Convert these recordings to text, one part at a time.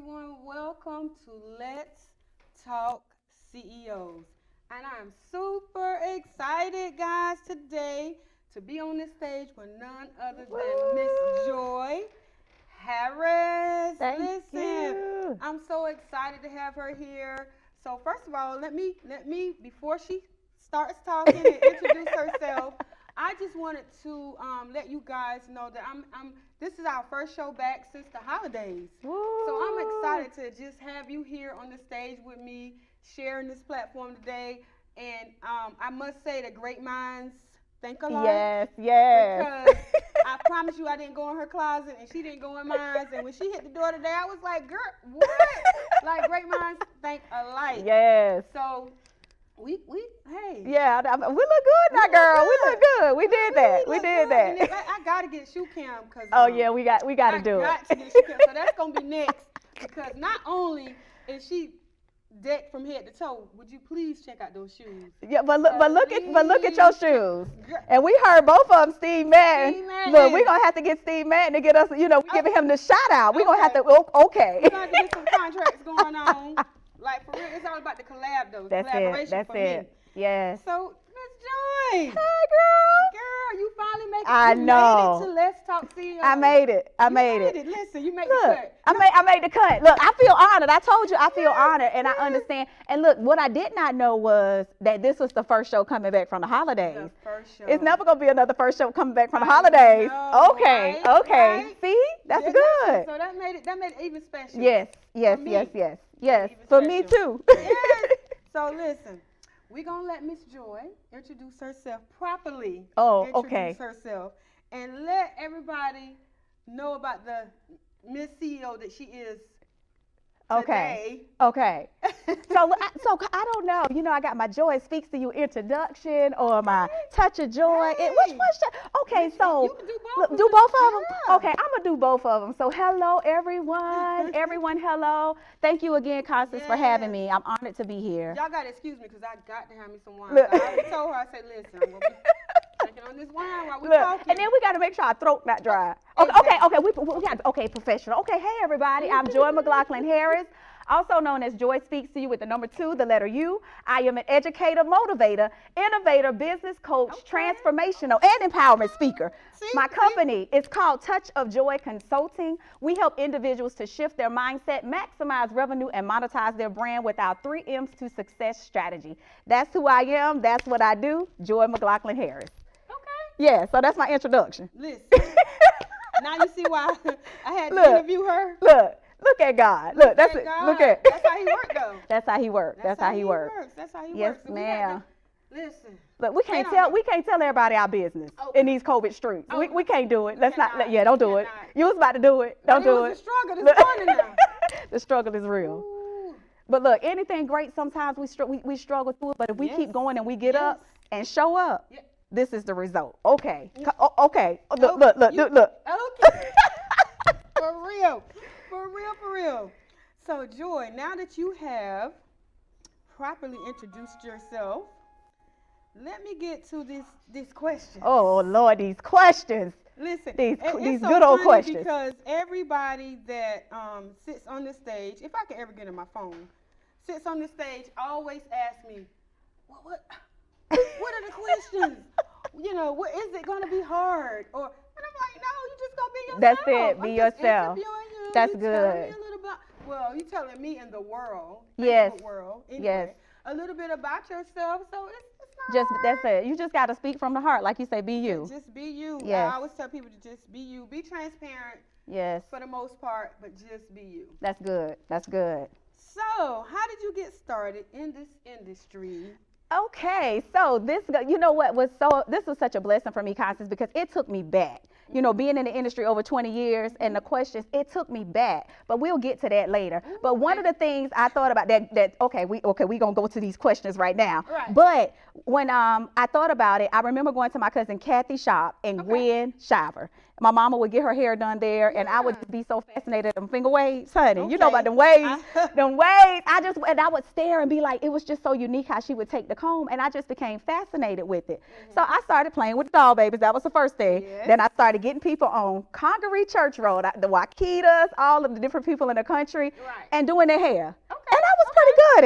everyone. Welcome to Let's Talk CEOs. And I'm super excited, guys, today to be on this stage with none other than Miss Joy Harris. Thank you. I'm so excited to have her here. So first of all, let me before she starts talking and introduce herself, I just wanted to let you guys know that this is our first show back since the holidays. Woo. So I'm excited to just have you here on the stage with me, sharing this platform today. And I must say that great minds think alike. Yes, yes. Because I promise you I didn't go in her closet and she didn't go in mine. And when she hit the door today, I was like, girl, what? Like, great minds think alike. Yes. So hey. Yeah, we look good now, girl. We look good. We did that. We did that. And I got to get shoe cam because Oh yeah, we got to do it. I got to get shoe cam. So that's gonna be next because not only is she decked from head to toe, would you please check out those shoes? Yeah, but look at your shoes. And we heard both of them, Steve Madden. Look, we're gonna have to get Steve Madden to get us. You know, we giving him the shout out. We're gonna have to. Okay. We're gonna have to get some contracts going on. Like, for real, it's all about the collab, though. That's Collaboration it. for That's it. Yes. So, Miss Joy. Hey, girl. Girl, you finally made it. I know. Made it to Let's Talk CEO. I made it. I made it. Listen, you made Look, the cut. I made the cut. Look, I feel honored. I told you I feel honored, and I understand. And look, what I did not know was that this was the first show coming back from the holidays. The first show. It's never gonna be another first show coming back from the holidays. Know, okay, right? okay. Right? See, that's Yeah, good. So that made it even special. Yes, yes, For me. yes. Even For me special. too. Yes. So listen, we're gonna let Miss Joy introduce herself properly. Oh, okay. Introduce herself and let everybody know about the Miss CEO that she is today. Okay. So I don't know. You know, I got my Joy Speaks to You introduction or my Touch of Joy. Hey. Which one should? Okay, so You can do both. do both of them. Yeah. Okay, I'm gonna do both of them. So hello, everyone. Everyone, hello. Thank you again, Constance, for having me. I'm honored to be here. Y'all gotta excuse me because I got to have me some wine. Look. So I already told her, I said, listen, I'm gonna be drinking on this wine while we're Look, talking. and then we got to make sure our throat not dry. Exactly. Okay, we got professional. Okay, hey everybody, I'm Joy McLaughlin Harris, also known as Joy Speaks to You with the number 2, the letter U. I am an educator, motivator, innovator, business coach, transformational, and empowerment speaker. My company is called Touch of Joy Consulting. We help individuals to shift their mindset, maximize revenue, and monetize their brand with our 3 M's to success strategy. That's who I am. That's what I do. Joy McLaughlin Harris. Yeah, so that's my introduction. Listen, now you see why I had to interview her. Look at God. Look, that's it. God. Look at. That's how he works, though. That's how he works. That's how he works. That's how he Yes, works. So ma'am. Listen. Look, we can't tell everybody our business in these COVID streets. We can't do it. Let's not. Yeah, don't do it. You was about to do it. Don't do it. It was a struggle this morning now. The struggle is real. Ooh. But look, anything great, sometimes we struggle through it. But if we keep going and we get up and show up, this is the result. Okay. Okay. Look. Okay. For real. So, Joy, now that you have properly introduced yourself, let me get to this question. Oh Lord, these questions. Listen, these so good old funny questions. Because everybody that sits on the stage, if I can ever get in my phone, sits on the stage, always asks me, what are the questions? You know, what is it going to be hard? And I'm like, no, you just going to be yourself. That's it. Be yourself. You. That's you good. You telling me in the world. Yes. Facebook world. Anyway, yes. A little bit about yourself. So it's not just hard. That's it. You just got to speak from the heart, like you say. Be you. Just be you. Yes. I always tell people to just be you. Be transparent. Yes. For the most part, but just be you. That's good. That's good. So, how did you get started in this industry? Okay, so this was such a blessing for me, Constance, because it took me back. You know, being in the industry over 20 years and the questions, it took me back. But we'll get to that later. But one of the things I thought about we gonna go to these questions right now. Right. But when I thought about it, I remember going to my cousin Kathy's shop in Gwen Shiver. My mama would get her hair done there, and I would just be so fascinated with them finger waves, honey. You know about them waves, them waves. I would stare and be like, it was just so unique how she would take the comb, and I just became fascinated with it. So I started playing with the doll babies. That was the first thing. Then I started started getting people on Congaree Church Road, the Wakitas, all of the different people in the country, and doing their hair. Okay. And I was pretty good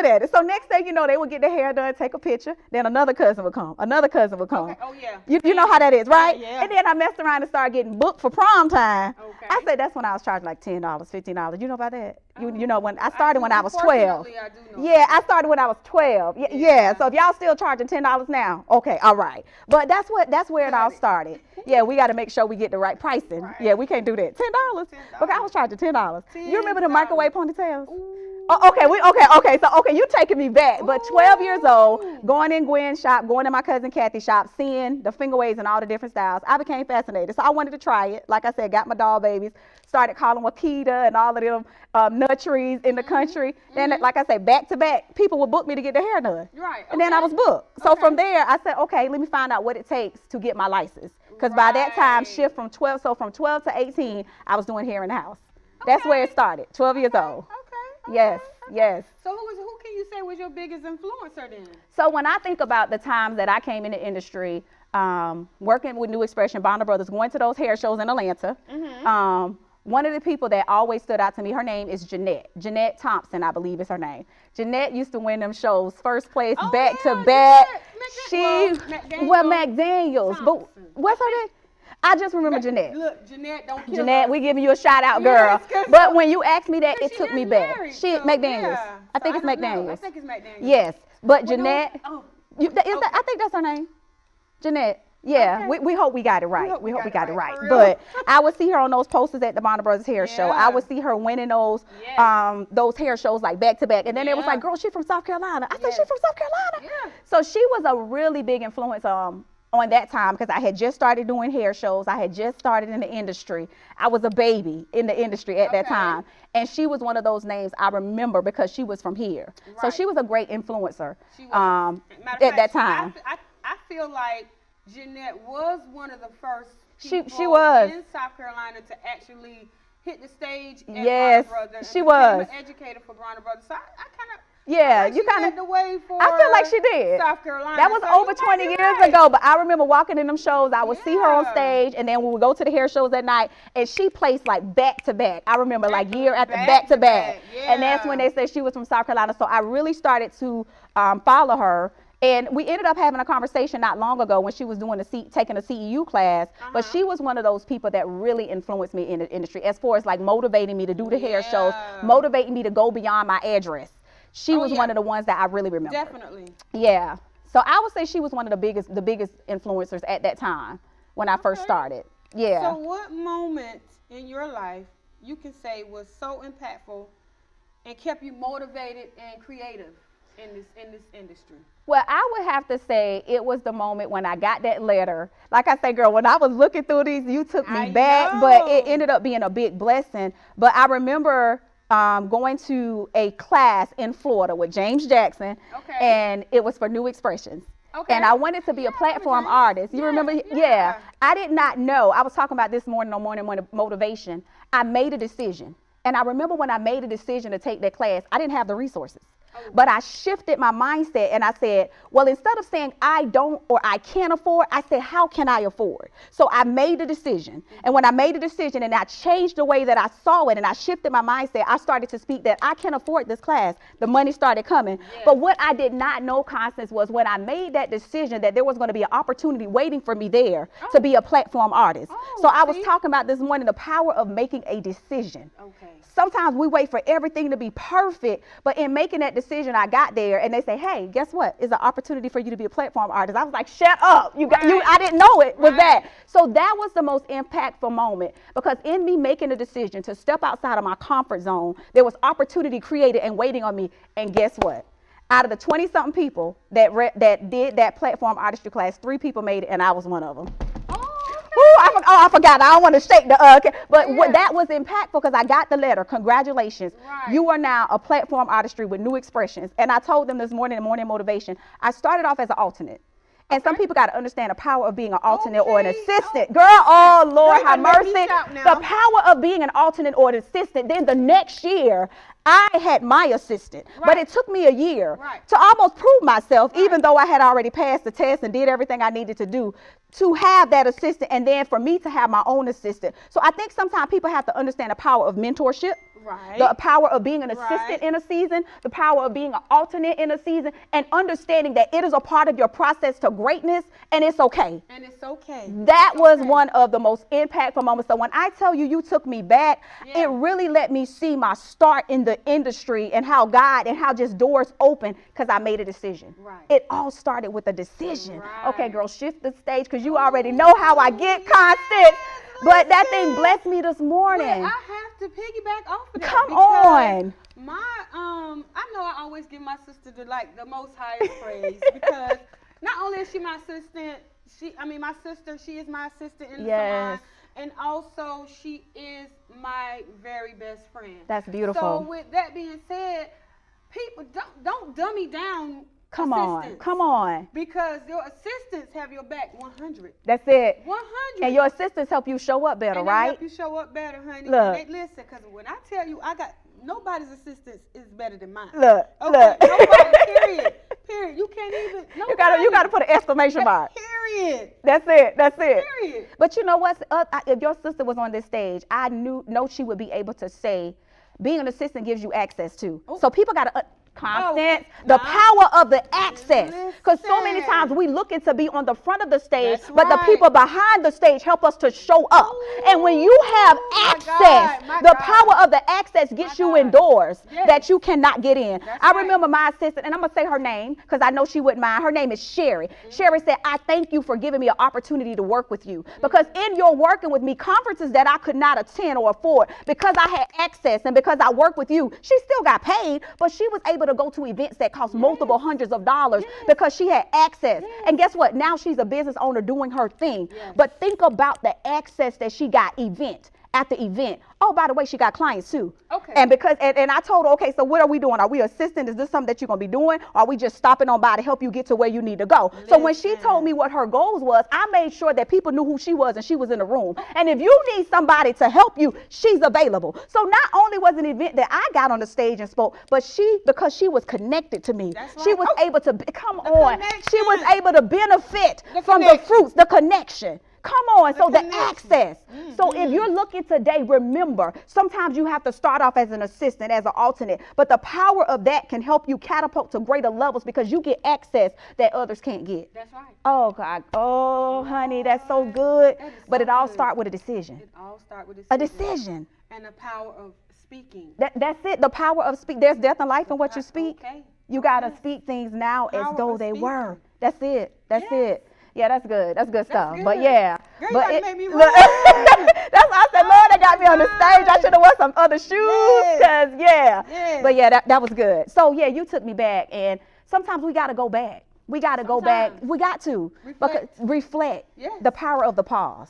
at it. So next thing you know, they would get their hair done, take a picture. Then another cousin would come. Okay. Oh, yeah. You know how that is, right? Yeah. And then I messed around and started getting booked for prom time. Okay. I said that's when I was charging like $10, $15. You know about that? You know when I started when I was 12. I do know. Yeah, I started when I was 12. Yeah. So if y'all still charging $10 now, okay, all right. But that's where it all started. Yeah, we got to make sure we get the right pricing. Right. Yeah, we can't do that. $10. Because I was charging $10. You remember the microwave ponytails? Ooh. Oh, okay. So you taking me back. But 12 years old, going in Gwen's shop, going to my cousin Kathy's shop, seeing the finger waves and all the different styles, I became fascinated. So I wanted to try it. Like I said, got my doll babies, started calling Wakita and all of them nurseries in the country. Then, like I said, back to back, people would book me to get their hair done. Right. And then I was booked. So from there, I said, okay, let me find out what it takes to get my license. Because by that time, shift from 12 to 18, I was doing hair in the house. That's where it started, 12 years old. Yes. So who can you say was your biggest influencer then? So when I think about the times that I came in the industry, working with New Expression, Bonner Brothers, going to those hair shows in Atlanta, one of the people that always stood out to me, her name is Jeanette. Jeanette Thompson, I believe is her name. Jeanette used to win them shows, first place, back to back. McDaniels. But what's her name? I just remember Jeanette. Look, Jeanette, don't kill Jeanette, us. we giving you a shout out, girl. Yes, but when you asked me that, it took me back. Married, McDaniels. Yeah. I think it's McDaniels. I think it's McDaniels. Yes, but Jeanette, I think that's her name. Jeanette. Yeah, Okay. we hope we got it right. We hope we got it right. For real. But I would see her on those posters at the Bonner Brothers hair show. I would see her winning those hair shows like back to back. And then it was like, girl, she's from South Carolina. I said, she's from South Carolina. Yeah. So she was a really big influence on that time because I had just started doing hair shows. I had just started in the industry. I was a baby in the industry at that time. And she was one of those names I remember because she was from here. Right. So she was a great influencer at that time. I feel like Jeanette was one of the first people she was. in South Carolina to actually hit the stage at yes, Bonner Brothers. She was. An educator for Bonner Brothers. So I kind of you kind of the way for I feel like she did. South Carolina. That was over 20 years ago, but I remember walking in them shows. I would see her on stage, and then we would go to the hair shows at night, and she placed like back to back. I remember like year after back to back. And that's when they said she was from South Carolina. So I really started to follow her. And we ended up having a conversation not long ago when she was taking a CEU class, but she was one of those people that really influenced me in the industry as far as like motivating me to do the hair shows, motivating me to go beyond my address. She was one of the ones that I really remember. Definitely. Yeah. So I would say she was one of the biggest influencers at that time when I first started. Yeah. So what moment in your life you can say was so impactful and kept you motivated and creative in this industry? Well, I would have to say it was the moment when I got that letter. Like I say, girl, when I was looking through these, you took me back, but it ended up being a big blessing. But I remember going to a class in Florida with James Jackson, and it was for New Expressions. And I wanted to be a platform artist. You remember? Yeah. I did not know. I was talking about this morning on Morning Motivation. I made a decision. And I remember when I made a decision to take that class, I didn't have the resources. But I shifted my mindset and I said, well, instead of saying I don't or I can't afford, I said, how can I afford? So I made the decision. And when I made the decision and I changed the way that I saw it and I shifted my mindset, I started to speak that I can afford this class. The money started coming. But what I did not know, Constance, was when I made that decision that there was going to be an opportunity waiting for me there to be a platform artist. So I was talking about this morning, the power of making a decision. Sometimes we wait for everything to be perfect, but in making that decision, I got there and they say, hey, guess what? It's an opportunity for you to be a platform artist. I was like, shut up. I didn't know it was that. So that was the most impactful moment because in me making a decision to step outside of my comfort zone, there was opportunity created and waiting on me. And guess what? Out of the 20-something people that did that platform artistry class, 3 people made it and I was one of them. I forgot. I don't want to shake the but that was impactful because I got the letter. Congratulations. You are now a platform artistry with New Expressions. And I told them this morning in Morning Motivation, I started off as an alternate. And some people got to understand the power of being an alternate or an Okay. assistant. Girl, oh Lord, Girl, have you better let me mercy. shout now. The power of being an alternate or an assistant. Then the next year, I had my assistant, but Right. it took me a year Right. to almost prove myself, Right. even though I had already passed the test and did everything I needed to do, to have that assistant, and then for me to have my own assistant. So I think sometimes people have to understand the power of mentorship. Right. The power of being an assistant Right. in a season, the power of being an alternate in a season, and understanding that it is a part of your process to greatness, and it's okay. And it's okay. That It's was okay. one of the most impactful moments. So when I tell you, you took me back, Yeah. it really let me see my start in the industry and how God and how just doors open because I made a decision. Right. It all started with a decision. Right. Okay, girl, shift the stage because you already know how I get, Constance. But that thing blessed me this morning. But I have to piggyback off of that. Come because on. I know I always give my sister the most highest praise because not only is she my assistant, my sister, she is my assistant in the salon, Yes. and also she is my very best friend. That's beautiful. So with that being said, people don't dummy down. Come on. assistants, Come on. Because your assistants have your back 100. That's it. 100. And your assistants help you show up better, And they right? help you show up better, honey. Look. And listen, because when I tell you, nobody's assistance is better than mine. Look, Okay, look. nobody, period. Period. You can't even, You gotta put an exclamation mark. Period. That's it. That's it. Period. But you know what? If your sister was on this stage, I know she would be able to say, being an assistant gives you access to. Oh. So people got to Constance, now- the power of the access. Because so many Listen. times we looking to be on the front of the stage, That's but the right. people behind the stage help us to show up. And when you have my access, God, my the God. power of the access gets My you God. in doors Yes. that you cannot get in. That's I right. remember my assistant, and I'm going to say her name because I know she wouldn't mind. Her name is Sherry. Sherry said, I thank you for giving me an opportunity to work with you. Because in your working with me, conferences that I could not attend or afford, because I had access and because I worked with you, she still got paid, but she was able to go to events that cost multiple hundreds of dollars because she had access. And guess what? Now she's a business owner doing her thing. Yes. But think about the access that she got event after event. Oh, by the way, she got clients too. Okay. And because and I told her, okay, so what are we doing? Are we assisting? Is this something that you're gonna be doing? Or are we just stopping on by to help you get to where you need to go? So when she Listen. told me what her goals was, I made sure that people knew who she was and she was in the room. And if you need somebody to help you, she's available. So not only was an event that I got on the stage and spoke, but because she was connected to me, That's she right. was Oh, able to come on. She was connection. able to benefit The from the connection. fruits, the connection. Come on, so the connection. access. So if you're looking today, remember, sometimes you have to start off as an assistant, as an alternate, but the power of that can help you catapult to greater levels because you get access that others can't get. That's right. Oh, God. Oh, honey, that's so good. That is But so it all good. starts with a decision. It all starts with A decision. And the power of speaking. That's it. The power of speak. There's death and life in what you speak. Okay. You got to speak things now as Power though of they speaking. were. That's it. That's Yes. it. Yeah, that's good. That's good stuff. But good. yeah. Girl, you but about to it, make me look, run. that's why I said, Lord, they got me on the stage. I should have worn some other shoes. Yes. Cause yeah. Yes. But yeah, that was good. So yeah, you took me back, and sometimes we got to go back. We got to go back. Sometimes. We got to Reflect. reflect. Yes. The power of the pause.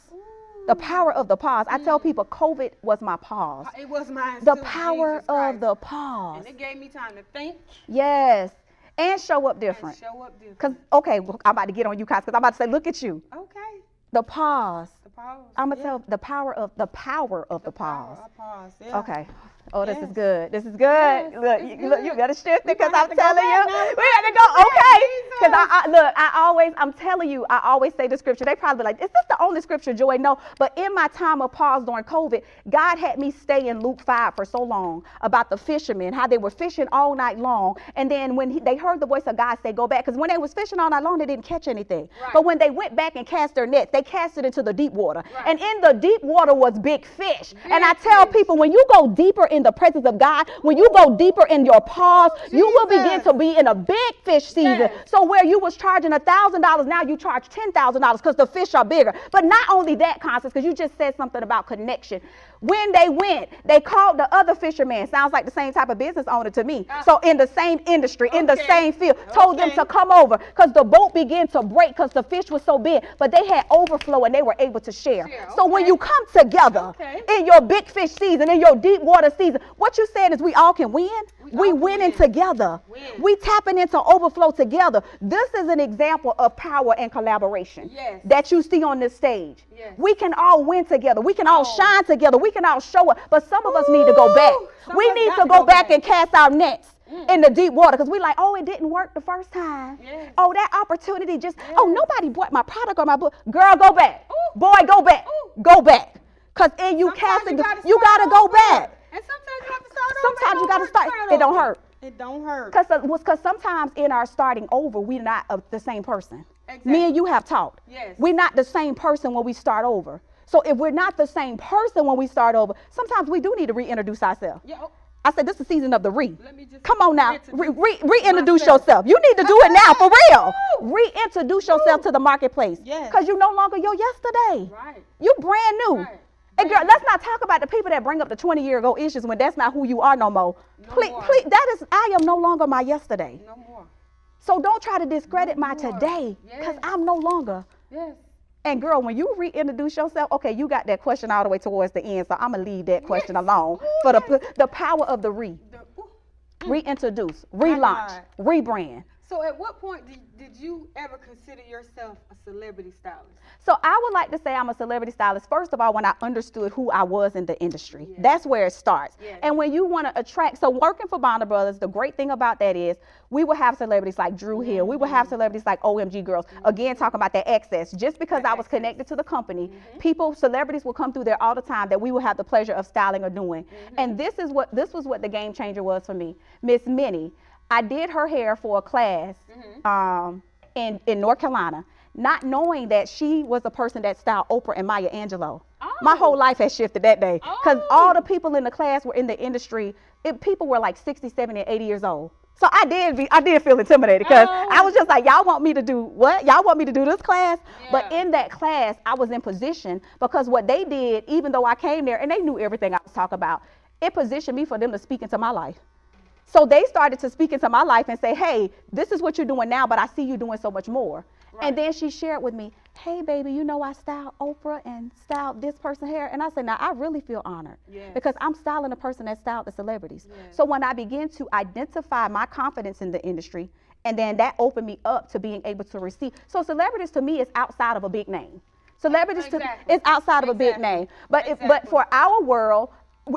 The power of the pause. I tell people, COVID was my pause. It was mine The too, power Jesus of Christ. the pause. And it gave me time to think Yes. And show up and different. show up different. Because, okay, well, I'm about to get on you guys because I'm about to say, look at you. Okay. The pause. The pause. I'm going to Yeah. tell the power of the Power, pause. a pause. Yeah. Okay. Oh, this is Yes. good. This is good. Yes, Look, it's you good. got to shift it We because might have I'm to go telling you. back now. We We got to might go. have to go Okay. back. Because I'm telling you, I always say the scripture. They probably be like, is this the only scripture, Joy? No. But in my time of pause during COVID, God had me stay in Luke 5 for so long about the fishermen, how they were fishing all night long. And then when they heard the voice of God say, go back. Because when they was fishing all night long, they didn't catch anything. Right. But when they went back and cast their nets, they cast it into the deep water. Right. And in the deep water was big fish. And I Big tell fish. people, when you go deeper in the presence of God, when you go deeper in your pause, you will begin Jesus. to be in a big fish season. Yes. So where you was charging $1,000, now you charge $10,000 because the fish are bigger. But not only that, Constance, because you just said something about connection. When they went, they called the other fisherman. Sounds like the same type of business owner to me. So in the same industry, in the same field, told them to come over because the boat began to break because the fish was so big. But they had overflow and they were able to share. So when you come together in your big fish season, in your deep water season, what you're saying is we all can win. We winning together. We tapping into overflow together. This is an example of power and collaboration that you see on this stage. We can all win together. We can all shine together. We can all show up. But some of us need to go back. We need to go back and cast our nets in the deep water because we like, oh, it didn't work the first time. Oh, that opportunity just, oh, nobody bought my product or my book. Girl, go back. Boy, go back. Go back. Because in you casting, you got to go back. And sometimes you have to start over. Sometimes you got to start. It don't hurt. It don't hurt. Because sometimes in our starting over, we're not the same person. Exactly. Me and you have talked. We're not the same person when we start over. So if we're not the same person when we start over, sometimes we do need to reintroduce ourselves. I said this is the season of the re. Come on now, reintroduce yourself. You need to do it now, for real. Reintroduce yourself to the marketplace. Because you're no longer your yesterday. You brand new. And girl, let's not talk about the people that bring up the 20-year-ago issues when that's not who you are no more. Please, I am no longer my yesterday. No more. So don't try to discredit my today, because I'm no longer. And girl, when you reintroduce yourself, okay, you got that question all the way towards the end, so I'm going to leave that question alone. For the power of the reintroduce, relaunch, rebrand. So at what point did you ever consider yourself a celebrity stylist? So I would like to say I'm a celebrity stylist, first of all, when I understood who I was in the industry. That's where it starts. And when you want to attract, so working for Bonner Brothers, the great thing about that is we will have celebrities like Drew Hill. We will have celebrities like OMG Girls. Again, talking about that access. Just because I was connected to the company, celebrities will come through there all the time that we will have the pleasure of styling or doing. And this was what the game changer was for me. Miss Minnie, I did her hair for a class in North Carolina, not knowing that she was a person that styled Oprah and Maya Angelou. My whole life has shifted that day because all the people in the class were in the industry. People were like 60, 70, and 80 years old. So I did feel intimidated because I was just like, y'all want me to do what? Y'all want me to do this class? But in that class, I was in position because what they did, even though I came there and they knew everything I was talking about, it positioned me for them to speak into my life. So they started to speak into my life and say, hey, this is what you're doing now, but I see you doing so much more. And then she shared with me, hey, baby, you know I styled Oprah and styled this person's hair. And I said, now, I really feel honored because I'm styling the person that styled the celebrities. So when I began to identify my confidence in the industry, and then that opened me up to being able to receive. So celebrities to me is outside of a big name. Celebrities is outside of a big name. But for our world,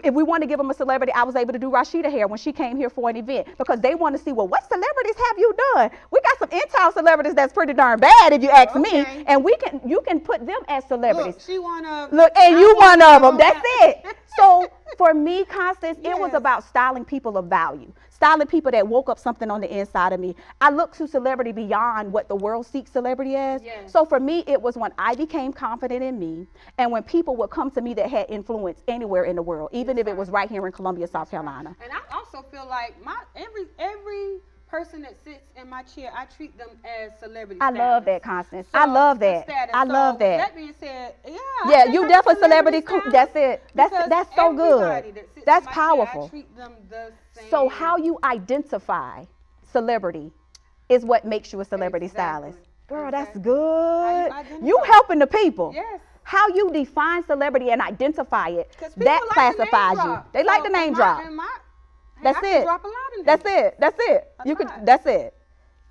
if we want to give them a celebrity, I was able to do Rashida hair when she came here for an event because they want to see, well, what celebrities have you done? We got some in-town celebrities that's pretty darn bad if you ask me, and you can put them as celebrities. Look, she one of and you one of them. That's it. So for me, Constance, it was about styling people of value, styling people that woke up something on the inside of me. I look to celebrity beyond what the world seeks celebrity as. So for me, it was when I became confident in me and when people would come to me that had influence anywhere in the world, even if it was right here in Columbia, South Carolina. And I also feel like every person that sits in my chair, I treat them as celebrities. I love that, Constance. I love that. I love that. That being said, you definitely celebrity. That's it. That's so good. That's powerful. I treat them the same. So how you identify celebrity is what makes you a celebrity stylist. Girl, that's good. You helping the people. How you define celebrity and identify it, that classifies you. They like the name drop. That's it. That's it. That's it. You could. That's it.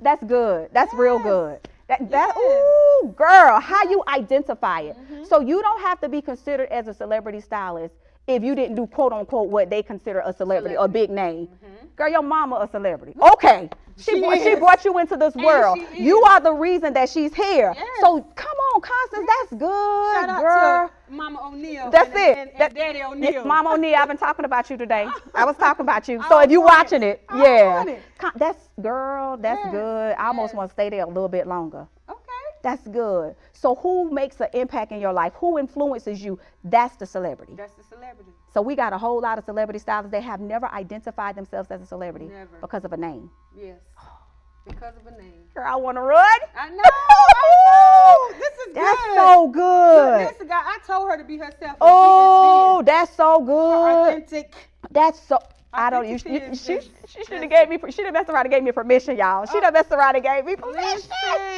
That's good. That's real good. Ooh, girl, how you identify it. So you don't have to be considered as a celebrity stylist if you didn't do quote unquote what they consider a celebrity or big name. Girl, your mama a celebrity. Okay. She brought you into this world. You are the reason that she's here. So come on, Constance, that's good. Shout out girl. to Mama O'Neal. That's it. And Daddy O'Neal. Mama O'Neal, I've been talking about you today. I was talking about you. So if you're watching it, that's good. I almost want to stay there a little bit longer. Okay. That's good. So who makes an impact in your life? Who influences you? That's the celebrity. That's the celebrity. So we got a whole lot of celebrity stylists that have never identified themselves as a celebrity because of a name. Yes. Because of a name. Girl, I want to run. I know. This is good. That's so good. Look, this guy, I told her to be herself. Oh, that's so good. Authentic. That's so. I don't. She should have gave me. She done messed around and gave me permission, y'all. She done messed around and gave me permission.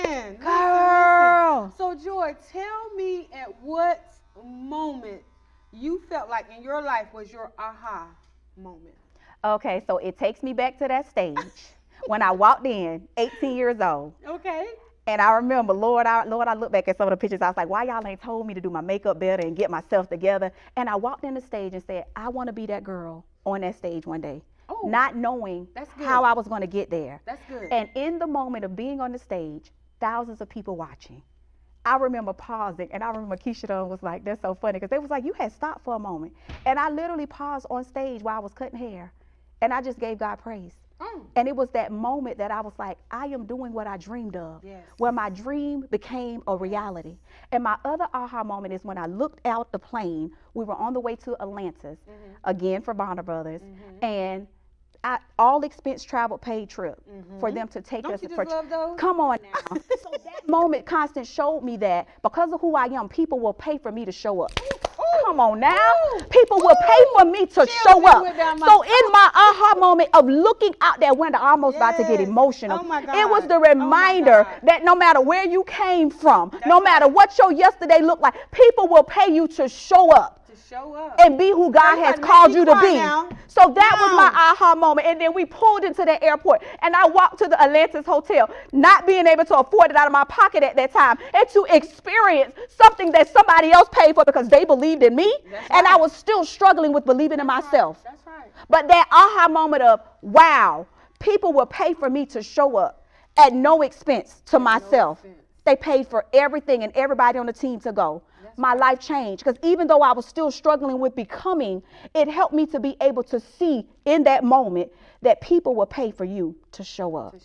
Listen, girl. So, Joy, tell me at what moment you felt like in your life was your aha moment. Okay, so it takes me back to that stage when I walked in, 18 years old. Okay. And I remember, Lord, I look back at some of the pictures. I was like, why y'all ain't told me to do my makeup better and get myself together? And I walked in the stage and said, I want to be that girl on that stage one day. Oh, not knowing how I was going to get there. That's good. And in the moment of being on the stage, thousands of people watching, I remember pausing, and I remember Keisha was like, that's so funny, because they was like, you had stopped for a moment. And I literally paused on stage while I was cutting hair, and I just gave God praise. And it was that moment that I was like, I am doing what I dreamed of, where my dream became a reality. And my other aha moment is when I looked out the plane. We were on the way to Atlantis, again for Bonner Brothers, and all expense travel paid trip for them to take us. Come on now. So that moment, Constance showed me that because of who I am, people will pay for me to show up. Come on now. People will pay for me to show up. So in my aha moment of looking out that window, I'm almost about to get emotional. It was the reminder that no matter where you came from, no matter what your yesterday looked like, people will pay you to show up. And be who God has called you to be. So that was my aha moment. And then we pulled into the airport, and I walked to the Atlantis Hotel, not being able to afford it out of my pocket at that time, and to experience something that somebody else paid for because they believed in me. And I was still struggling with believing in myself. That's right. But that aha moment of, wow, people will pay for me to show up at no expense to myself. They paid for everything and everybody on the team to go. My life changed because even though I was still struggling with becoming, it helped me to be able to see in that moment that people will pay for you to show up.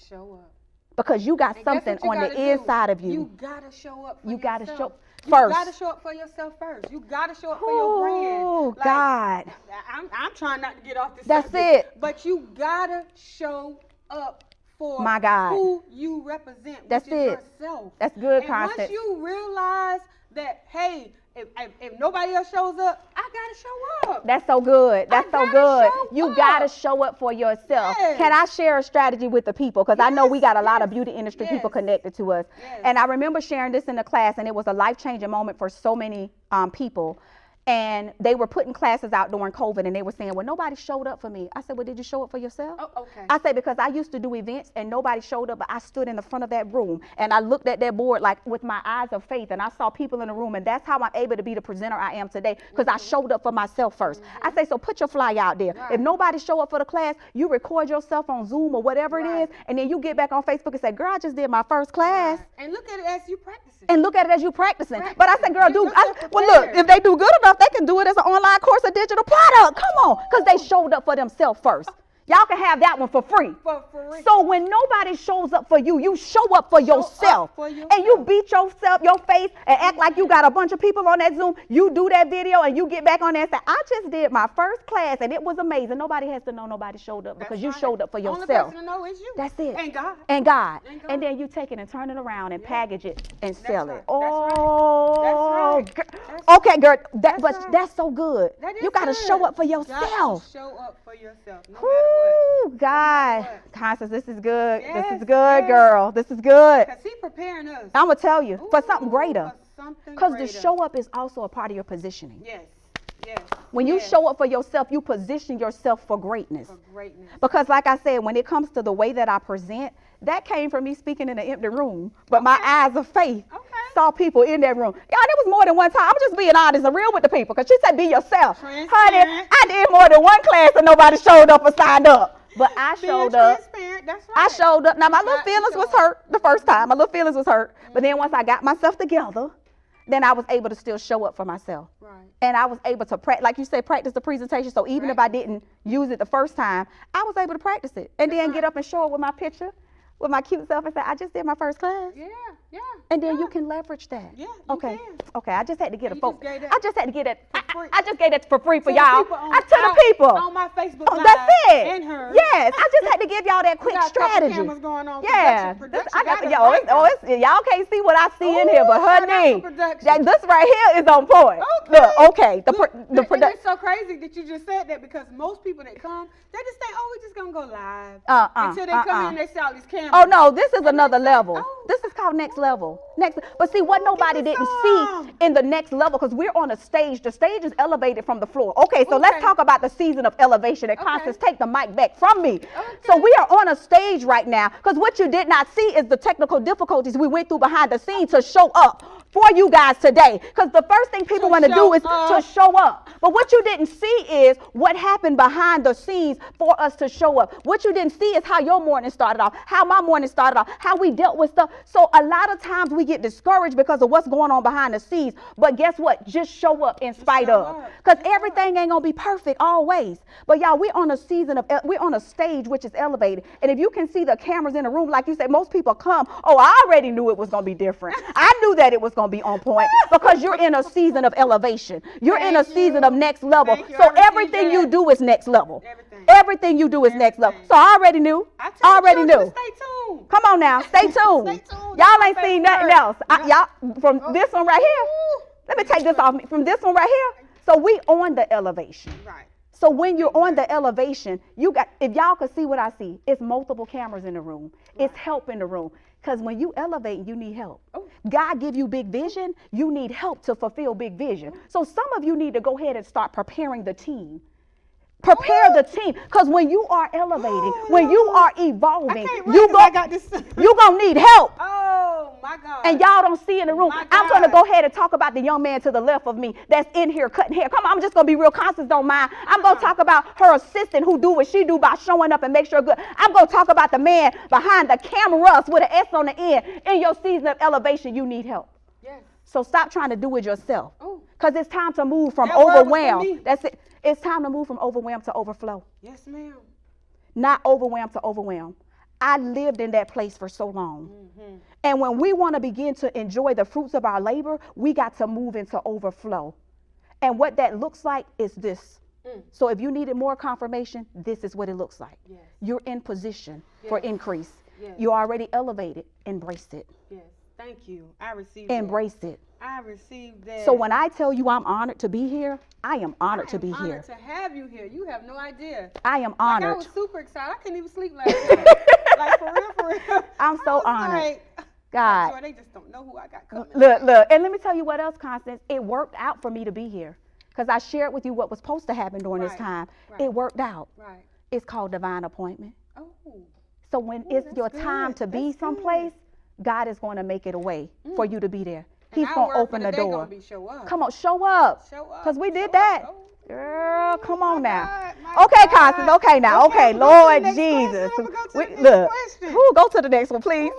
Because you got something on the inside of you. You got to show up for yourself. You got to show first. You got to show up for yourself first. You got to show up for your brand. Oh, God. I'm trying not to get off this subject. That's it. But you got to show up for my God. Who you represent, That's which is it. yourself. That's good, and Constance. Once you realize that, hey, if nobody else shows up, I gotta show up. That's so good. That's so good. You gotta show up for yourself. Yes. Can I share a strategy with the people? Because I know we got a lot of beauty industry people connected to us. And I remember sharing this in the class, and it was a life-changing moment for so many people. And they were putting classes out during COVID, and they were saying, well, nobody showed up for me. I said, well, did you show up for yourself? Oh, okay. I said, because I used to do events and nobody showed up, but I stood in the front of that room and I looked at that board like with my eyes of faith, and I saw people in the room, and that's how I'm able to be the presenter I am today, because I showed up for myself first. I say, so put your flyer out there. If nobody show up for the class, you record yourself on Zoom or whatever it is, and then you get back on Facebook and say, girl, I just did my first class. And look at it as you practicing. But I said, girl, well, look, if they do good enough, they can do it as an online course, a digital product. Come on, because they showed up for themselves first. Y'all can have that one for free. So when nobody shows up for you, you show up for yourself. And you beat yourself, your face, and act like you got a bunch of people on that Zoom. You do that video and you get back on there and say, I just did my first class and it was amazing. Nobody has to know nobody showed up because you showed up for yourself. The only person to know is you. That's it. And God. And then you take it and turn it around and package it and sell it. Oh, okay, girl. That's so good. You got to show up for yourself. Show up for yourself. No matter what. God, Constance, this is good. This is good, girl. This is good. Because He's preparing us. I'm going to tell you, for something greater. Because the show up is also a part of your positioning. Yes. When you show up for yourself, you position yourself for greatness. Because like I said, when it comes to the way that I present, that came from me speaking in an empty room. But my eyes of faith saw people in that room. Y'all, there was more than one time. I'm just being honest and real with the people. Because she said, be yourself. Honey, I did more than one class and nobody showed up or signed up. But I showed up. That's right. I showed up. Now, my little feelings was hurt the first time. My little feelings was hurt. But then once I got myself together, then I was able to still show up for myself. And I was able to, like you said, practice the presentation. So even if I didn't use it the first time, I was able to practice it. And then get up and show up with my picture, with my cute self, and say, I just did my first class. And then you can leverage that. Okay. I just had to get I just had to get it. I just gave that for free for y'all. To the people. On my Facebook Live. That's it. And her. Yes. I just had to give y'all that quick strategy. Cameras going on. Yeah, Production I got, got y'all can't see what I see in here, but honey, production. this right here is on point. Okay. Look, okay, the production. It's so crazy that you just said that because most people that come, they just think, oh, we're just gonna go live. Until they come in, they see all these cameras. Oh no, this is another level. oh. This is called next level. But see what nobody didn't see in the next level, because we're on a stage. The stage is elevated from the floor. Okay, so let's talk about the season of elevation. And Constance, take the mic back from me. So we are on a stage right now, because what you did not see is the technical difficulties we went through behind the scenes to show up for you guys today. Because the first thing people want to do is to show up. But what you didn't see is what happened behind the scenes for us to show up. What you didn't see is how your morning started off, how my morning started off, how we dealt with stuff. So a lot of times we get discouraged because of what's going on behind the scenes. But guess what? Just show up in spite of. Because everything ain't going to be perfect always. But y'all, we're on a stage which is elevated. And if you can see the cameras in the room, like you said, most people come, oh, I already knew it was going to be different. I knew that it was going to be on point, because you're in a season of elevation. You're in a season of next level. So everything you do is next level. Everything you do is next level. So I already knew. I already knew. Stay tuned. Come on now, stay tuned. Stay tuned. Y'all ain't seen nothing else. Y'all from this one right here. Let me take this off me. From this one right here. So we on the elevation. Right. So when you're on the elevation, you got, if y'all could see what I see, it's multiple cameras in the room. It's help in the room. Because when you elevate, you need help. God give you big vision, you need help to fulfill big vision. So some of you need to go ahead and start preparing the team. Prepare the team, because when you are elevating, when you are evolving, you're going to need help. Oh, my God. And y'all don't see in the room. I'm going to go ahead and talk about the young man to the left of me that's in here cutting hair. Come on, I'm just going to be real. Constance don't mind. I'm going to talk about her assistant who do what she do by showing up and make sure good. I'm going to talk about the man behind the cameras with an S on the end. In your season of elevation, you need help. Yes. So stop trying to do it yourself, because it's time to move from overwhelmed. That's it. It's time to move from overwhelmed to overflow. Yes, ma'am. Not overwhelmed to overwhelmed. I lived in that place for so long. And when we want to begin to enjoy the fruits of our labor, we got to move into overflow. And what that looks like is this. So if you needed more confirmation, this is what it looks like. Yes. You're in position for increase. Yes. You're already elevated. Embrace it. Yes. Thank you. I received Embrace it. I received that. So when I tell you I'm honored to be here, I am honored to be here. Honored to have you here. You have no idea. I am honored. Like, I was super excited. I couldn't even sleep last night. Like, for real. I'm so honored. Like, God. Sure, they just don't know who I got coming. Look. And let me tell you what else, Constance. It worked out for me to be here, because I shared with you what was supposed to happen during this time. It worked out. Right. It's called divine appointment. Oh. So when it's your time to be someplace, God is going to make it a way for you to be there. He's going to open the door. Come on, show up. Because we did that. Girl, come on now. Okay, Constance. Okay now. Okay, Lord Jesus. Look. Go to the next one, please.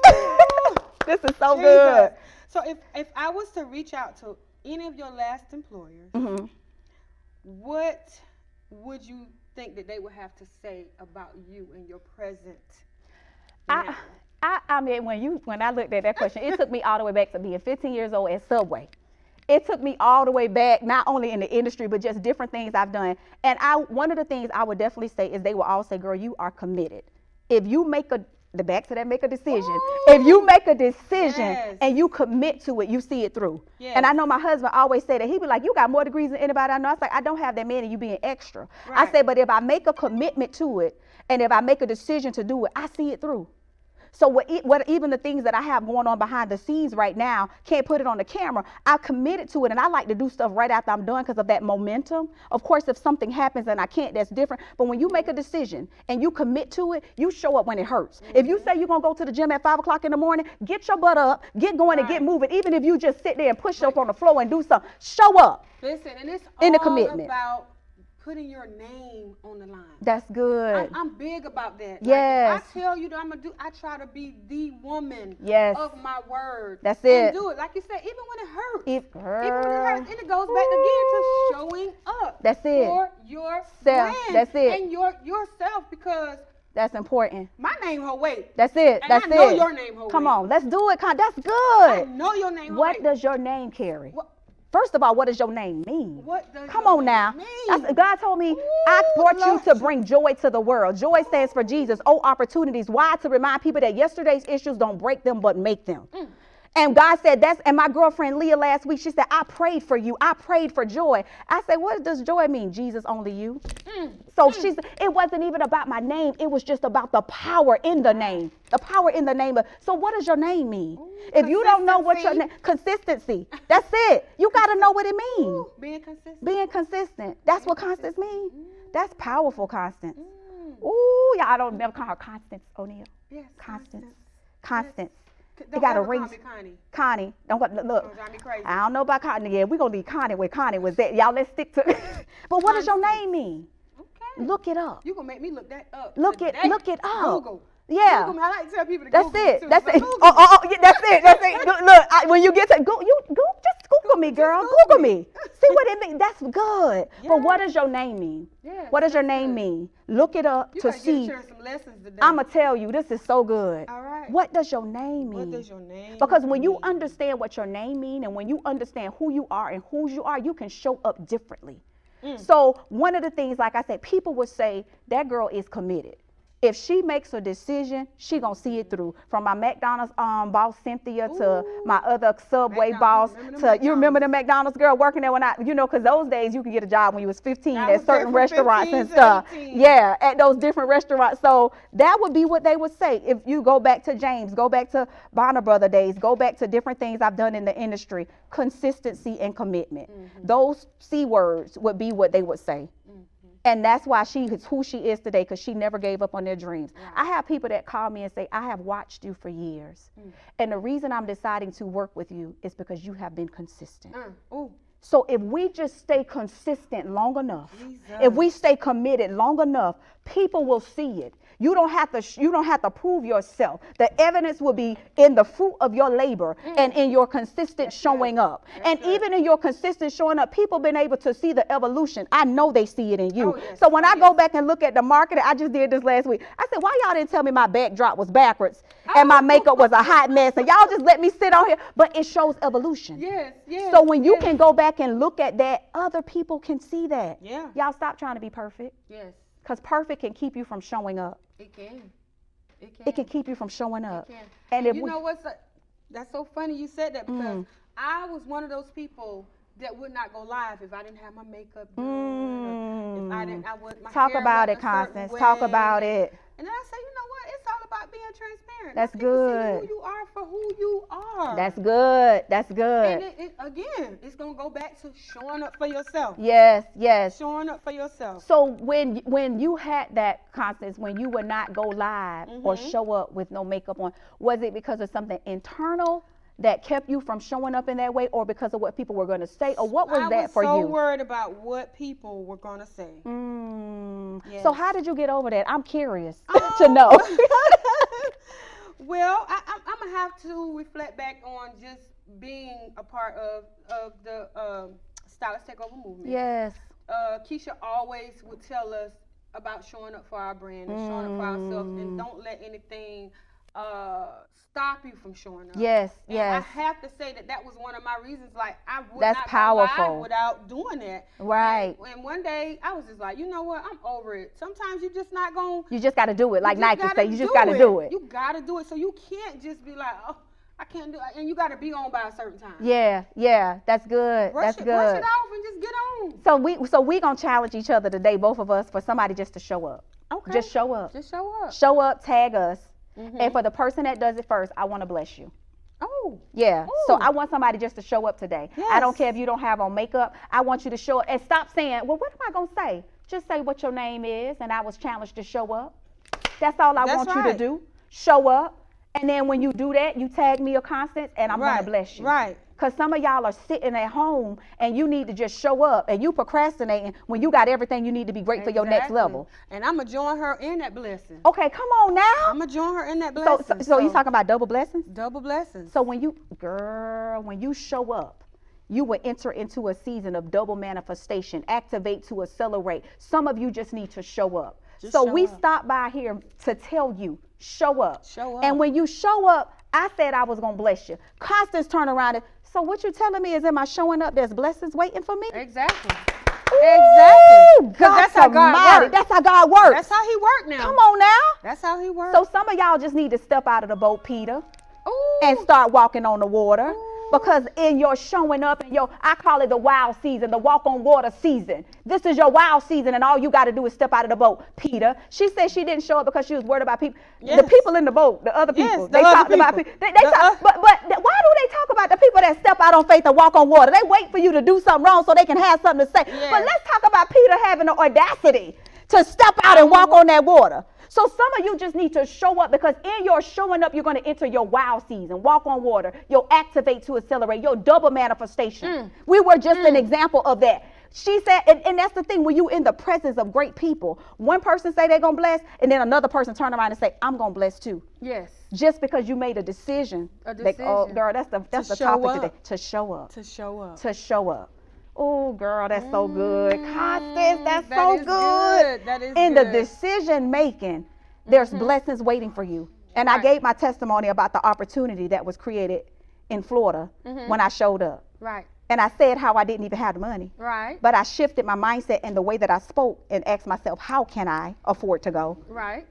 This is so good. So if I was to reach out to any of your last employers, what would you think that they would have to say about you and your present? I mean, when I looked at that question, it took me all the way back to being 15 years old at Subway. It took me all the way back, not only in the industry, but just different things I've done. And one of the things I would definitely say is they will all say, girl, you are committed. If you make a decision. Ooh. If you make a decision and you commit to it, you see it through. Yes. And I know my husband always say that. He'd be like, you got more degrees than anybody I know. I was like, I don't have that many, you being extra. Right. I said, but if I make a commitment to it, and if I make a decision to do it, I see it through. So what even the things that I have going on behind the scenes right now, can't put it on the camera. I committed to it, and I like to do stuff right after I'm done because of that momentum. Of course, if something happens and I can't, that's different. But when you make a decision and you commit to it, you show up when it hurts. Mm-hmm. If you say you're going to go to the gym at 5 o'clock in the morning, get your butt up, get going and get moving. Even if you just sit there and push up on the floor and do something, show up. Listen, and it's all about putting your name on the line. That's good. I'm big about that. Yes. Like, I tell you that I try to be the woman of my word. That's it. And do it. Like you said, even when it hurts. Even when it hurts. And it goes back again to showing up. That's it. For yourself. That's it. And yourself, because that's important. My name hold weight. That's it. And that's I know your name hold weight. Come on, let's do it. That's good. I know your name hold weight. What does your name carry? First of all, what does your name mean? What does Come your on now. mean? God told me, I brought you to bring joy to the world. Joy stands for Jesus. Oh, opportunities. Why? To remind people that yesterday's issues don't break them, but make them. And God said and my girlfriend Leah last week, she said, I prayed for you. I prayed for joy. I said, what does joy mean? Jesus, only you. So it wasn't even about my name. It was just about the power in the name. The power in the name of. So what does your name mean? If you don't know what your name, consistency. That's it. You got to know what it means. Being consistent. Being consistent. That's what Constance means. That's powerful, Constance. Ooh, y'all don't never call her Constance O'Neal. Yes, Constance. Yes. Constance. Don't You got a ever ring. call me Connie. Connie. Don't look. Don't drive me crazy. I don't know about Connie. Yeah, we're going to leave Connie where Connie was at. Y'all, let's stick to But what does your name mean? Okay. Look it up. You gonna make me look that up. Look today. it up. Google. Yeah. Google me. I like to tell people to That's Google it. too, That's but it. Google Oh, yeah, that's it. That's it. Look, when you get to Google, just Google me, girl. Google me. See what it means. That's good. Yeah. But what does your name mean? Yes, What does your that's name good. mean? Look it up You to gotta see. get some lessons today. I'm going to tell you, this is so good. All right. What does your name mean? What does your name Because when you mean? understand what your name means and when you understand who you are and whose you are, you can show up differently. So one of the things, like I said, people would say that girl is committed. If she makes a decision, she gonna see it through. From my McDonald's boss Cynthia to my other Subway boss to, you remember the McDonald's girl working there when because those days you could get a job when you was 15 at certain restaurants and stuff. 18. Yeah, at those different restaurants. So that would be what they would say. If you go back to James, go back to Bonner Brother days, go back to different things I've done in the industry, consistency and commitment. Those C words would be what they would say. And that's why she is who she is today, because she never gave up on their dreams. Right. I have people that call me and say, I have watched you for years. And the reason I'm deciding to work with you is because you have been consistent. So if we just stay consistent long enough, if we stay committed long enough, people will see it. You don't have to prove yourself. The evidence will be in the fruit of your labor and in your consistent showing up. And even in your consistent showing up, people been able to see the evolution. I know they see it in you. So when I go back and look at the market, I just did this last week. I said, why y'all didn't tell me my backdrop was backwards and my makeup was a hot mess? And y'all just let me sit on here. But it shows evolution. So when you can go back and look at that, other people can see that. Y'all stop trying to be perfect. Because perfect can keep you from showing up. It can. It can keep you from showing up. It can. And if you know what's that's so funny you said that, because I was one of those people that would not go live if I didn't have my makeup done. If I would. Talk about it, Constance. Talk about it. And then I say, you know what? It's all about being transparent. That's good. See who you are for who you are. That's good. That's good. And again, it's gonna go back to showing up for yourself. Yes. Showing up for yourself. So when you had that, Constance, when you would not go live or show up with no makeup on, was it because of something internal that kept you from showing up in that way, or because of what people were going to say, or what was that for you? I was so worried about what people were going to say. So how did you get over that? I'm curious to know. Well, I'm going to have to reflect back on just being a part of the Stylist Takeover movement. Yes. Keisha always would tell us about showing up for our brand and showing up for ourselves, and don't let anything stop you from showing up. Yes. I have to say that was one of my reasons. Like, I would That's not powerful. go live without doing that. Right. And one day I was just like, you know what? I'm over it. Sometimes you're just not going. You just got to do it. Like Nike say, you just got to do it. You got to do it. So you can't just be like, oh, I can't do it. And you got to be on by a certain time. Yeah. That's good. Brush it off and just get on. So we gonna challenge each other today, both of us, for somebody just to show up. Okay. Just show up. Show up. Tag us. And for the person that does it first, I want to bless you. Oh. Yeah. Ooh. So I want somebody just to show up today. Yes. I don't care if you don't have on makeup. I want you to show up and stop saying, well, what am I going to say? Just say what your name is, and I was challenged to show up. That's all I want you to do. Show up. And then when you do that, you tag me or Constance, and I'm going to bless you. Right. Because some of y'all are sitting at home and you need to just show up, and you procrastinating when you got everything you need to be great for your next level. And I'm going to join her in that blessing. Okay, come on now. I'm going to join her in that blessing. So you talking about double blessings? Double blessings. So when you show up, you will enter into a season of double manifestation, activate to accelerate. Some of you just need to show up. We stopped by here to tell you, show up. Show up. And when you show up, I said I was going to bless you. Constance turned around and So what you telling me is, am I showing up? There's blessings waiting for me. Exactly. Exactly. Because that's how God works. That's how God works. That's how he worked now. Come on now. That's how he works. So some of y'all just need to step out of the boat, Peter, Ooh. and start walking on the water. Ooh. Because in your showing up and I call it the wild season, the walk on water season. This is your wild season, and all you got to do is step out of the boat. Peter, she said she didn't show up because she was worried about people. Yes. The people in the boat, the other people. Yes, they talked about people. But why do they talk about the people that step out on faith and walk on water? They wait for you to do something wrong so they can have something to say. Yes. But let's talk about Peter having the audacity to step out and walk on that water. So some of you just need to show up, because in your showing up, you're going to enter your wow season, walk on water, you'll activate to accelerate, your double manifestation. We were just an example of that. She said, and that's the thing, when you in the presence of great people, one person say they're going to bless, and then another person turn around and say, I'm going to bless too. Yes. Just because you made a decision. Oh, girl, that's the topic today. To show up. To show up. To show up. Oh, girl, that's so good. Constance, that's so good. That is in the decision making, there's blessings waiting for you. And I gave my testimony about the opportunity that was created in Florida when I showed up. Right. And I said how I didn't even have the money. Right. But I shifted my mindset and the way that I spoke and asked myself, how can I afford to go? Right.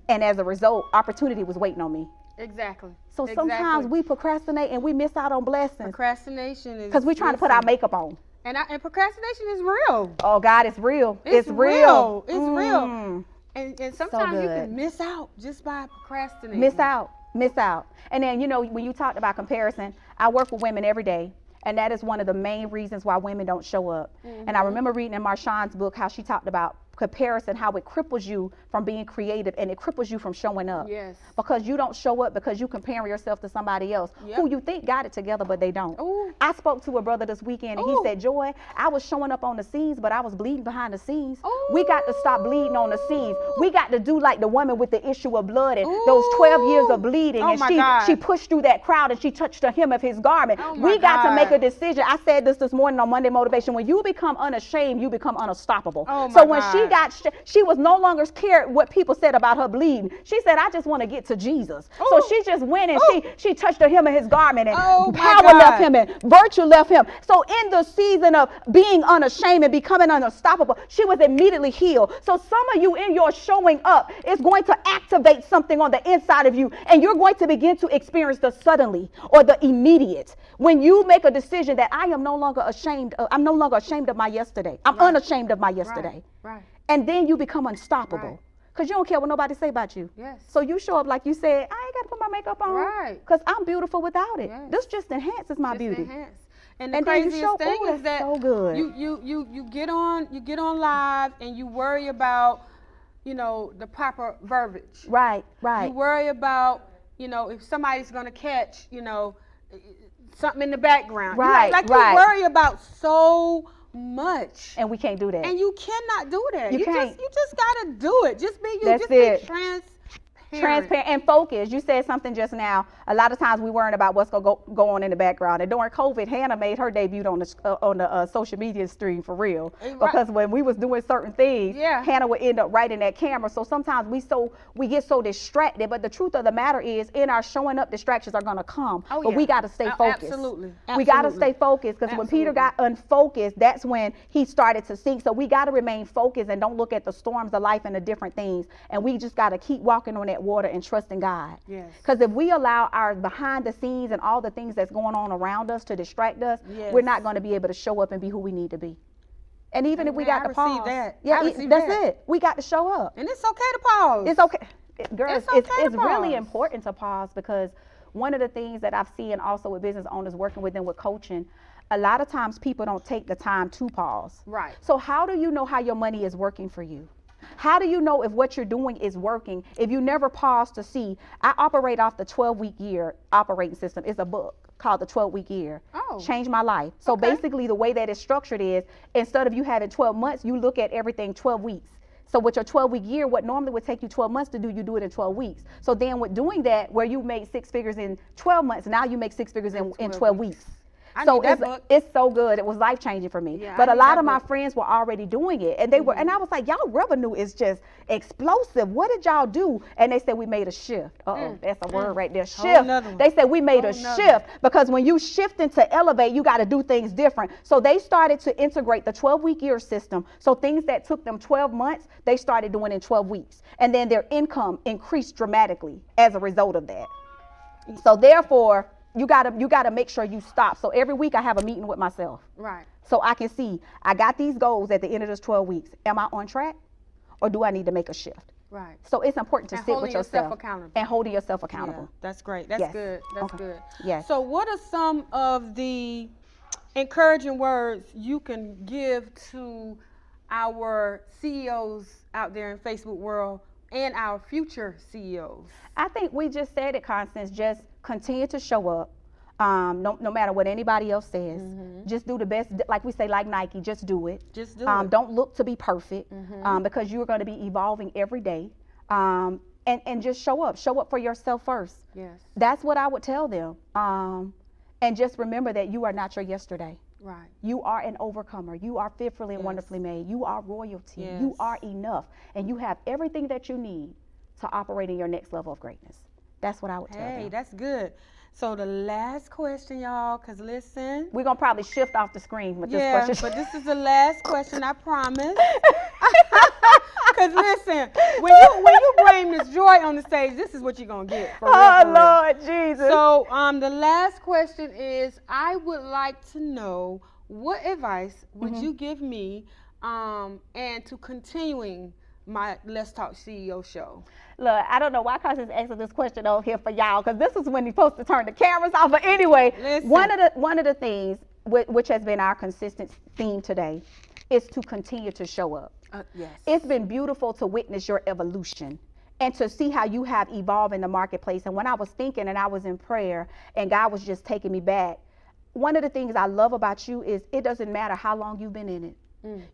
And as a result, opportunity was waiting on me. Exactly. So sometimes we procrastinate and we miss out on blessings. Procrastination is because we're trying to put our makeup on. And procrastination is real. Oh, God, it's real. It's real. It's real. And sometimes you can miss out just by procrastinating. Miss out. And then, when you talked about comparison, I work with women every day. And that is one of the main reasons why women don't show up. And I remember reading in Marshawn's book how she talked about comparison, how it cripples you from being creative and it cripples you from showing up. Yes. Because you don't show up because you compare yourself to somebody else who you think got it together, but they don't. Ooh. I spoke to a brother this weekend and he said, Joy, I was showing up on the scenes, but I was bleeding behind the scenes. Ooh. We got to stop bleeding on the scenes. We got to do like the woman with the issue of blood and those 12 years of bleeding. And she pushed through that crowd and she touched the hem of his garment. We got to make a decision. I said this morning on Monday Motivation. When you become unashamed, you become unstoppable. So when she was no longer scared what people said about her bleeding. She said, I just want to get to Jesus. Ooh. So she just went and she touched the hem of his garment and power left him and virtue left him. So in the season of being unashamed and becoming unstoppable, she was immediately healed. So some of you in your showing up is going to activate something on the inside of you, and you're going to begin to experience the suddenly or the immediate. When you make a decision that I'm no longer ashamed of my yesterday. I'm unashamed of my yesterday. Right. And then you become unstoppable. Because you don't care what nobody say about you. Yes. So you show up like you said, I ain't got to put my makeup on. Right. Because I'm beautiful without it. Yes. This just enhances my beauty. And the craziest thing is that so good. You get on live and you worry about, the proper verbiage. Right. You worry about, if somebody's going to catch, something in the background. Right. You worry about so much, and we can't do that, and you cannot do that. You just gotta do it. Just be you. That's just be transparent and focused. You said something just now. A lot of times we worrying about what's gonna go on in the background. And during COVID, Hannah made her debut on the social media stream for real. Because when we was doing certain things, Hannah would end up right in that camera. So sometimes we get so distracted. But the truth of the matter is, in our showing up, distractions are gonna come. But we gotta stay focused. Absolutely. We gotta stay focused, because when Peter got unfocused, that's when he started to sink. So we gotta remain focused and don't look at the storms of life and the different things. And we just gotta keep walking on that water and trusting God. Yes. Because if we allow our behind the scenes and all the things that's going on around us to distract us, we're not going to be able to show up and be who we need to be. And even if we got to pause, that's it. We got to show up. And it's okay to pause. It's okay. Girls, it's really important to pause, because one of the things that I've seen also with business owners working with them with coaching, a lot of times people don't take the time to pause. Right. So how do you know how your money is working for you? How do you know if what you're doing is working if you never pause to see? I operate off the 12-week year operating system. It's a book called the 12-week year. Changed my life. So basically the way that it's structured is, instead of you having 12 months, you look at everything 12 weeks. So with your 12-week year, what normally would take you 12 months to do, you do it in 12 weeks. So then with doing that, where you make 6 figures in 12 months, now you make 6 figures in 12 weeks. I So need that book. it's so good. It was life changing for me. Yeah, But I a need lot that of my book. friends were already doing it, and they were, and I was like, y'all revenue is just explosive. What did y'all do? And they said we made a shift. That's a word right there. Shift. nother one. They said we made a Whole nother shift because when you shift into elevate, you got to do things different. So they started to integrate the 12-week year system. So things that took them 12 months, they started doing in 12 weeks, and then their income increased dramatically as a result of that. So therefore, you gotta make sure you stop. So every week I have a meeting with myself. Right. So I can see I got these goals at the end of this 12 weeks. Am I on track, or do I need to make a shift? Right. So it's important to And sit holding with yourself accountable. and holding yourself accountable. Yeah, that's great. That's Yes. good. That's Okay. good. Yes. So what are some of the encouraging words you can give to our CEOs out there in Facebook world and our future CEOs? I think we just said it, Constance. Just continue to show up. No matter what anybody else says, just do the best. Like we say, like Nike, just do it. Just do it. Don't look to be perfect, because you're going to be evolving every day. And just show up. Show up for yourself first. Yes. That's what I would tell them. And just remember that you are not your yesterday. Right. You are an overcomer. You are fearfully and wonderfully made. You are royalty. Yes. You are enough. And you have everything that you need to operate in your next level of greatness. That's what I would tell them. Hey, that's good. So the last question, y'all, because listen. We're going to probably shift off the screen with this Yeah, question. but this is the last question, I promise. Because listen, when you bring Miss Joy on the stage, this is what you're going to get. For real, Oh, for real. Lord Jesus. So the last question is, I would like to know, what advice would you give me and to continuing my Let's Talk CEO show? Look, I don't know why Constance asking this question over here for y'all, because this is when you're supposed to turn the cameras off. But anyway, Listen. one of the things which has been our consistent theme today is to continue to show up. Yes. It's been beautiful to witness your evolution and to see how you have evolved in the marketplace. And when I was thinking and I was in prayer and God was just taking me back, one of the things I love about you is it doesn't matter how long you've been in it.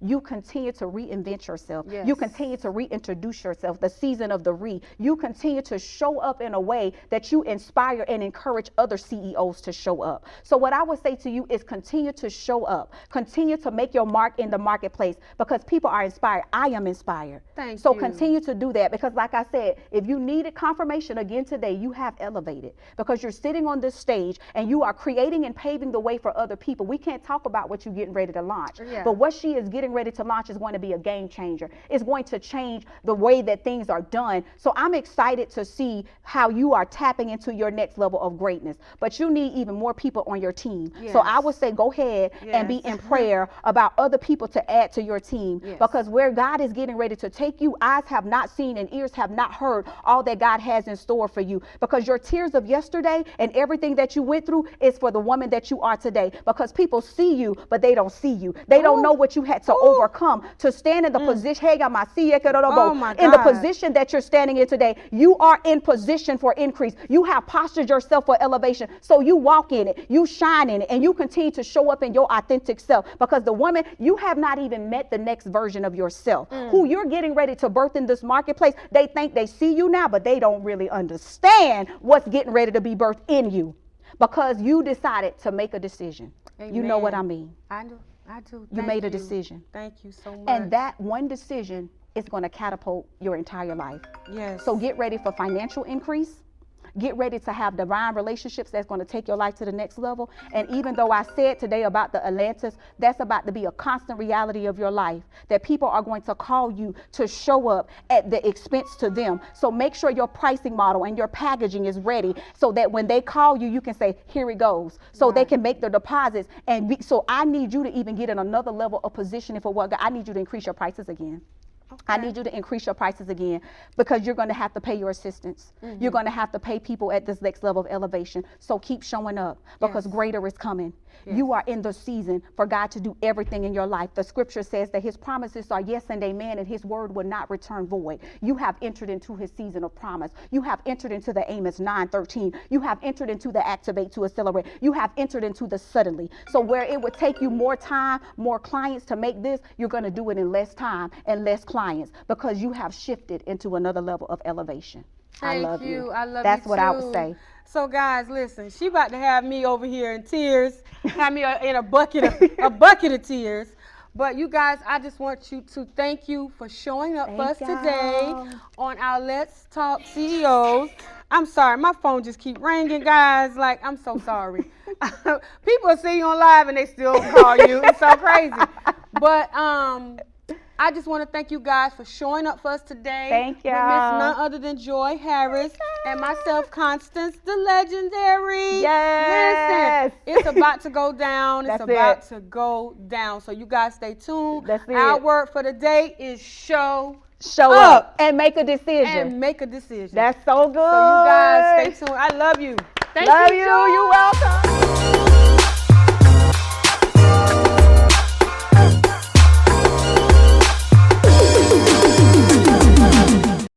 You continue to reinvent yourself. Yes. You continue to reintroduce yourself, the season of the re. You continue to show up in a way that you inspire and encourage other CEOs to show up. So what I would say to you is continue to show up. Continue to make your mark in the marketplace because people are inspired. I am inspired. Thank So you. continue to do that because like I said, if you needed confirmation again today, you have elevated because you're sitting on this stage and you are creating and paving the way for other people. We can't talk about what you're getting ready to launch, Yeah. but what she is getting ready to launch is going to be a game changer. It's going to change the way that things are done. So I'm excited to see how you are tapping into your next level of greatness. But you need even more people on your team. Yes. So I would say go ahead and be Yes. in prayer about other people to add to your team. Yes. Because where God is getting ready to take you, eyes have not seen and ears have not heard all that God has in store for you. Because your tears of yesterday and everything that you went through is for the woman that you are today. Because people see you, but they don't see you. They don't know what you had to overcome to stand in the position. Oh my In the God. position that you're standing in today, you are in position for increase. You have postured yourself for elevation. So you walk in it, you shine in it, and you continue to show up in your authentic self. Because the woman, you have not even met the next version of yourself. Who you're getting ready to birth in this marketplace, they think they see you now, but they don't really understand what's getting ready to be birthed in you. Because you decided to make a decision. You know what I mean. I do. You Thank made a decision. Thank you so much. And that one decision is going to catapult your entire life. Yes. So get ready for financial increase. Get ready to have divine relationships that's going to take your life to the next level. And even though I said today about the Atlantis, that's about to be a constant reality of your life, that people are going to call you to show up at the expense to them. So make sure your pricing model and your packaging is ready so that when they call you, you can say, here it goes. So they can make their deposits. And so I need you to even get in another level of positioning for what God, I need you to increase your prices again. I need you to increase your prices again because you're going to have to pay your assistants. You're going to have to pay people at this next level of elevation. So keep showing up because greater is coming. You are in the season for God to do everything in your life. The scripture says that his promises are yes and amen, and his word will not return void. You have entered into his season of promise. You have entered into the Amos 9:13. You have entered into the activate to accelerate. You have entered into the suddenly. So where it would take you more time, more clients to make this, you're going to do it in less time and less clients because you have shifted into another level of elevation. I Thank love you. I love That's you what too. I would say. So guys, listen, she about to have me over here in tears, have me in a bucket of tears. But you guys, I just want you to thank you for showing up for us today on our Let's Talk CEOs. I'm sorry, my phone just keep ringing, guys. Like, I'm so sorry. People see you on live and they still call you. It's so crazy. But I just want to thank you guys for showing up for us today. Thank you. With Miss none other than Joy Harris and myself, Constance, the legendary. Yes. Listen, it's about to go down. That's it's about it. to go down. So you guys stay tuned. That's it. Our word for the day is show up and make a decision. and make a decision. That's so good. So you guys stay tuned. I love you. Thank Love you. you. You're welcome.